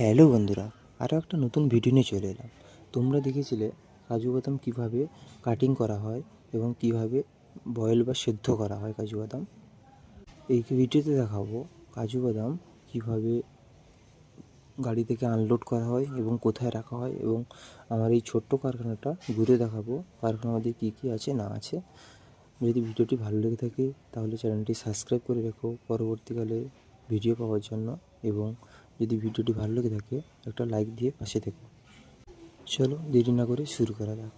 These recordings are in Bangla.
হ্যালো বন্ধুরা, আরও একটা নতুন ভিডিও নিয়ে চলে এলাম। তোমরা দেখেছিলে কাজু বাদাম কীভাবে কাটিং করা হয় এবং কীভাবে বয়েল বা সেদ্ধ করা হয় কাজু বাদাম। এই ভিডিওতে দেখাবো কাজু বাদাম কীভাবে গাড়ি থেকে আনলোড করা হয় এবং কোথায় রাখা হয়, এবং আমার এই ছোট্ট কারখানাটা ঘুরে দেখাবো কারখানার মধ্যে কী কী আছে না আছে। যদি ভিডিওটি ভালো লেগে থাকে তাহলে চ্যানেলটি সাবস্ক্রাইব করে রেখো পরবর্তীকালে ভিডিও পাওয়ার জন্য, এবং যদি ভিডিওটি ভালো লেগে থাকে একটা লাইক দিয়ে পাশে থেকো। চলো দেরি না করে শুরু করা যাক।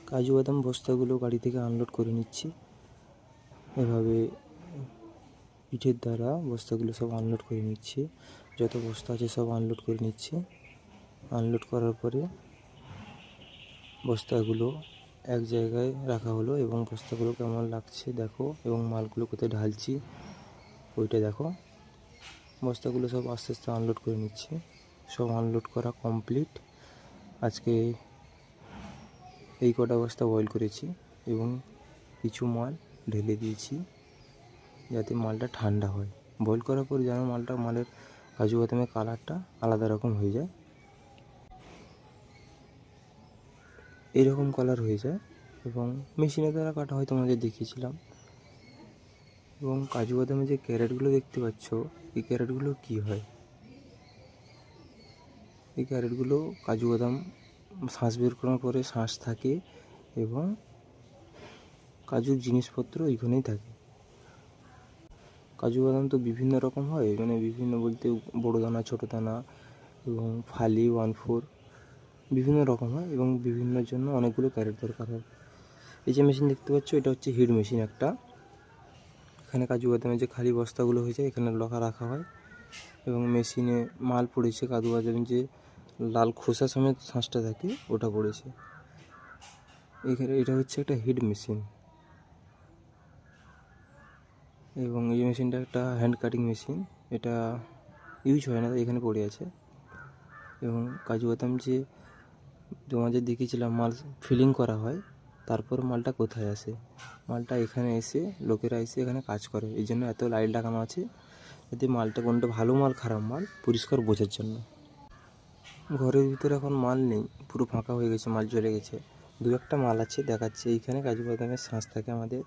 কাজু বাদাম বস্তাগুলো গাড়ি থেকে আনলোড করে নিচ্ছি। এভাবে পিঠের দ্বারা বস্তাগুলো সব আনলোড করে নিচ্ছি। যত বস্তা আছে সব আনলোড করে নিচ্ছি। আনলোড করার পরে বস্তাগুলো এক জায়গায় রাখা হলো, এবং বস্তাগুলো কেমন লাগছে দেখো, এবং মালগুলো কোথায় ঢালছি ওইটা দেখো। বস্তাগুলো সব আস্তে আস্তে আনলোড করে নিচ্ছি। সব আনলোড করা কমপ্লিট। আজকে এই কটা বস্তা বয়েল করেছি এবং কিছু মাল ঢেলে দিয়েছি যাতে মালটা ঠান্ডা হয়। বয়েল করার পর যেন মালের কাজু বাদামের কালারটা আলাদা রকম হয়ে যায়, এরকম কালার হয়ে যায়। এবং মেশিনের দ্বারা কাটা হয় তোমাদের দেখিয়েছিলাম। এবং কাজু বাদামের যে ক্যারেটগুলো দেখতে পাচ্ছ, এই ক্যারেটগুলো কী হয়, এই ক্যারেটগুলো কাজু বাদাম শাঁস বের করার পরে শাঁস থাকে এবং কাজুর জিনিসপত্র এইখানেই থাকে। কাজু বাদাম তো বিভিন্ন রকম হয়, মানে বিভিন্ন বলতে বড়ো দানা, ছোটো দানা এবং ফালি 1/4 বিভিন্ন রকম হয়, এবং বিভিন্নর জন্য অনেকগুলো ক্যারেট দরকার হয়। এই যে মেশিন দেখতে পাচ্ছ, এটা হচ্ছে হিট মেশিন একটা। এখানে কাজু বাদামের যে খালি বস্তাগুলো হয়ে যায় এখানে রাখা হয়, এবং মেশিনে মাল পড়েছে কাজু বাদামের যে লাল খোসা সমেত শাঁসটা থাকে ওটা পড়েছে এখানে। এটা হচ্ছে একটা হিট মেশিন, এবং এই মেশিনটা একটা হ্যান্ড কাটিং মেশিন। এটা ইউজ হয় না, এখানে পড়ে আছে। এবং কাজু বাদাম যে তোমাদের দেখিয়েছিলাম মাল ফিলিং করা হয়, তারপর মালটা কোথায় আসে, মালটা এখানে এসে লোকেরা এসে এখানে কাজ করে। এই জন্য এত লাইট লাগানো আছে, যাতে মালটা কোনটা ভালো মাল খারাপ মাল পরিষ্কার বোঝার জন্য। ঘরের ভিতরে এখন মাল নেই, পুরো ফাঁকা হয়ে গেছে, মাল চলে গেছে। দু একটা মাল আছে দেখাচ্ছে। এইখানে কাজু বাদামের শাঁস থাকে আমাদের,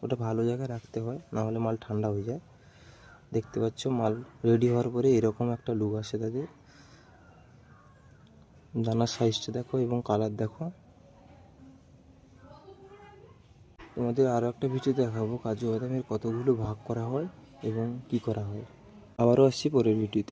ওটা ভালো জায়গায় রাখতে হয়, নাহলে মাল ঠান্ডা হয়ে যায়। দেখতে পাচ্ছ মাল রেডি হওয়ার পরে এরকম একটা লুক আসে তাদের। দানার সাইজটা দেখো এবং কালার দেখো। তোমাদের আরও একটা ভিডিও দেখাবো কাজু বাদামের কতগুলো ভাগ করা হয় এবং কি করা হয়। আবারও আসছি পরের ভিডিওতে।